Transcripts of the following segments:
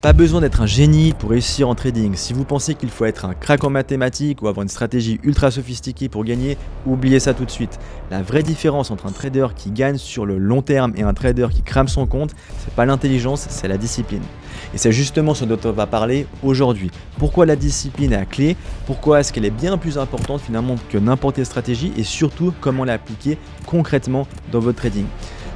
Pas besoin d'être un génie pour réussir en trading. Si vous pensez qu'il faut être un crack en mathématiques ou avoir une stratégie ultra sophistiquée pour gagner, oubliez ça tout de suite. La vraie différence entre un trader qui gagne sur le long terme et un trader qui crame son compte, c'est pas l'intelligence, c'est la discipline. Et c'est justement ce dont on va parler aujourd'hui. Pourquoi la discipline est la clé, pourquoi est-ce qu'elle est bien plus importante finalement que n'importe quelle stratégie et surtout comment l'appliquer concrètement dans votre trading.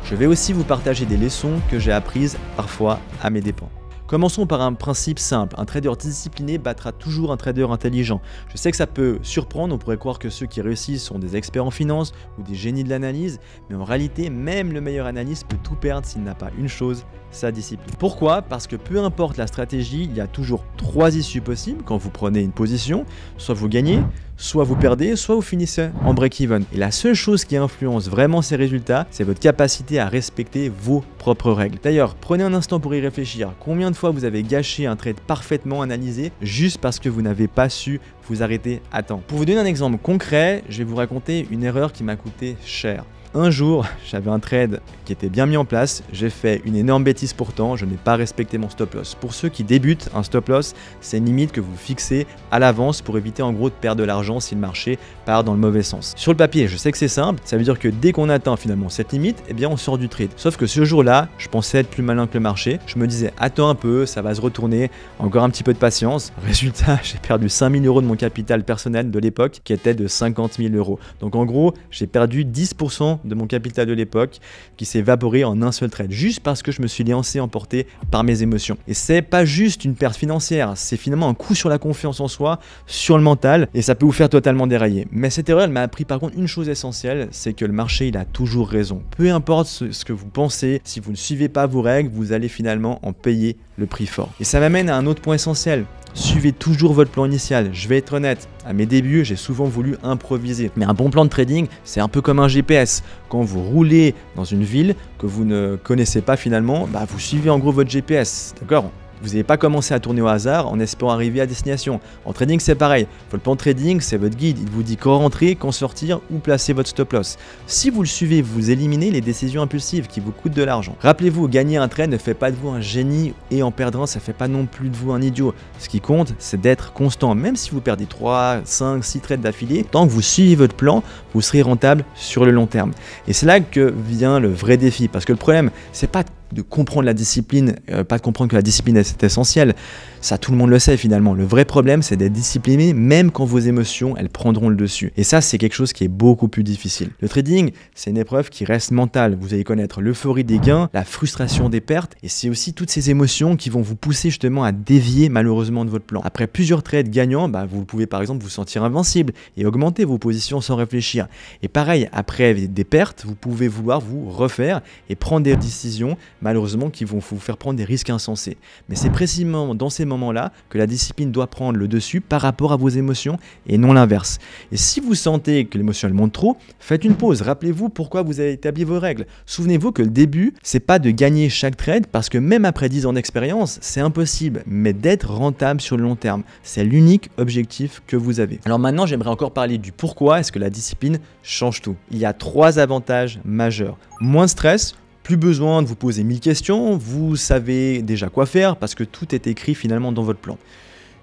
Je vais aussi vous partager des leçons que j'ai apprises parfois à mes dépens. Commençons par un principe simple, un trader discipliné battra toujours un trader intelligent. Je sais que ça peut surprendre, on pourrait croire que ceux qui réussissent sont des experts en finance ou des génies de l'analyse, mais en réalité, même le meilleur analyste peut tout perdre s'il n'a pas une chose, sa discipline. Pourquoi? Parce que peu importe la stratégie, il y a toujours trois issues possibles quand vous prenez une position, soit vous gagnez, soit vous perdez, soit vous finissez en break-even. Et la seule chose qui influence vraiment ces résultats, c'est votre capacité à respecter vos propres règles. D'ailleurs, prenez un instant pour y réfléchir. Combien de fois vous avez gâché un trade parfaitement analysé juste parce que vous n'avez pas su vous arrêter à temps? Pour vous donner un exemple concret, je vais vous raconter une erreur qui m'a coûté cher. Un jour, j'avais un trade qui était bien mis en place, j'ai fait une énorme bêtise pourtant, je n'ai pas respecté mon stop loss. Pour ceux qui débutent, un stop loss, c'est une limite que vous fixez à l'avance pour éviter en gros de perdre de l'argent si le marché part dans le mauvais sens. Sur le papier, je sais que c'est simple, ça veut dire que dès qu'on atteint finalement cette limite, eh bien on sort du trade. Sauf que ce jour-là, je pensais être plus malin que le marché, je me disais attends un peu, ça va se retourner, encore un petit peu de patience. Résultat, j'ai perdu 5000 € de mon capital personnel de l'époque qui était de 50 000 €. Donc en gros, j'ai perdu 10% de mon capital de l'époque qui s'est évaporé en un seul trade juste parce que je me suis laissé emporter par mes émotions. Et c'est pas juste une perte financière, c'est finalement un coup sur la confiance en soi, sur le mental et ça peut vous faire totalement dérailler. Mais cette erreur, elle m'a appris par contre une chose essentielle, c'est que le marché il a toujours raison. Peu importe ce que vous pensez, si vous ne suivez pas vos règles, vous allez finalement en payer le prix fort. Et ça m'amène à un autre point essentiel. Suivez toujours votre plan initial. Je vais être honnête, à mes débuts, j'ai souvent voulu improviser. Mais un bon plan de trading, c'est un peu comme un GPS. Quand vous roulez dans une ville que vous ne connaissez pas finalement, vous suivez en gros votre GPS, d'accord ? Vous n'allez pas commencer à tourner au hasard en espérant arriver à destination. En trading, c'est pareil. Votre plan de trading, c'est votre guide. Il vous dit quand rentrer, quand sortir, où placer votre stop loss. Si vous le suivez, vous éliminez les décisions impulsives qui vous coûtent de l'argent. Rappelez-vous, gagner un trade ne fait pas de vous un génie et en perdant, ça ne fait pas non plus de vous un idiot. Ce qui compte, c'est d'être constant. Même si vous perdez 3, 5, 6 trades d'affilée, tant que vous suivez votre plan, vous serez rentable sur le long terme. Et c'est là que vient le vrai défi. Parce que le problème, c'est pas de comprendre la discipline, pas de comprendre que la discipline est essentielle. Ça, tout le monde le sait finalement. Le vrai problème, c'est d'être discipliné même quand vos émotions, elles prendront le dessus. Et ça, c'est quelque chose qui est beaucoup plus difficile. Le trading, c'est une épreuve qui reste mentale. Vous allez connaître l'euphorie des gains, la frustration des pertes, et c'est aussi toutes ces émotions qui vont vous pousser justement à dévier malheureusement de votre plan. Après plusieurs trades gagnants, vous pouvez par exemple vous sentir invincible et augmenter vos positions sans réfléchir. Et pareil, après des pertes, vous pouvez vouloir vous refaire et prendre des décisions malheureusement qui vont vous faire prendre des risques insensés. Mais c'est précisément dans ces moments-là que la discipline doit prendre le dessus par rapport à vos émotions et non l'inverse. Et si vous sentez que l'émotion elle monte trop, faites une pause. Rappelez-vous pourquoi vous avez établi vos règles. Souvenez-vous que le début, c'est pas de gagner chaque trade parce que même après 10 ans d'expérience, c'est impossible, mais d'être rentable sur le long terme. C'est l'unique objectif que vous avez. Alors maintenant, j'aimerais encore parler du pourquoi est-ce que la discipline change tout. Il y a 3 avantages majeurs. Moins de stress. Plus besoin de vous poser 1000 questions, vous savez déjà quoi faire parce que tout est écrit finalement dans votre plan.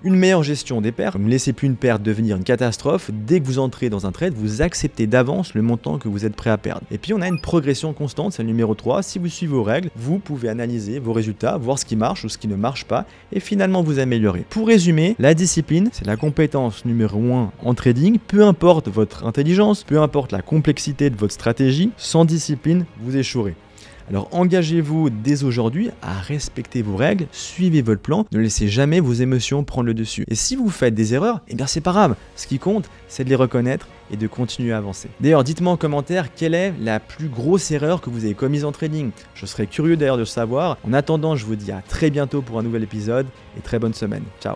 Une meilleure gestion des pertes, ne laissez plus une perte devenir une catastrophe. Dès que vous entrez dans un trade, vous acceptez d'avance le montant que vous êtes prêt à perdre. Et puis on a une progression constante, c'est le numéro 3. Si vous suivez vos règles, vous pouvez analyser vos résultats, voir ce qui marche ou ce qui ne marche pas et finalement vous améliorer. Pour résumer, la discipline, c'est la compétence numéro 1 en trading. Peu importe votre intelligence, peu importe la complexité de votre stratégie, sans discipline, vous échouerez. Alors engagez-vous dès aujourd'hui à respecter vos règles, suivez votre plan, ne laissez jamais vos émotions prendre le dessus. Et si vous faites des erreurs, c'est pas grave. Ce qui compte, c'est de les reconnaître et de continuer à avancer. D'ailleurs, dites-moi en commentaire quelle est la plus grosse erreur que vous avez commise en trading. Je serais curieux d'ailleurs de le savoir. En attendant, je vous dis à très bientôt pour un nouvel épisode et très bonne semaine. Ciao.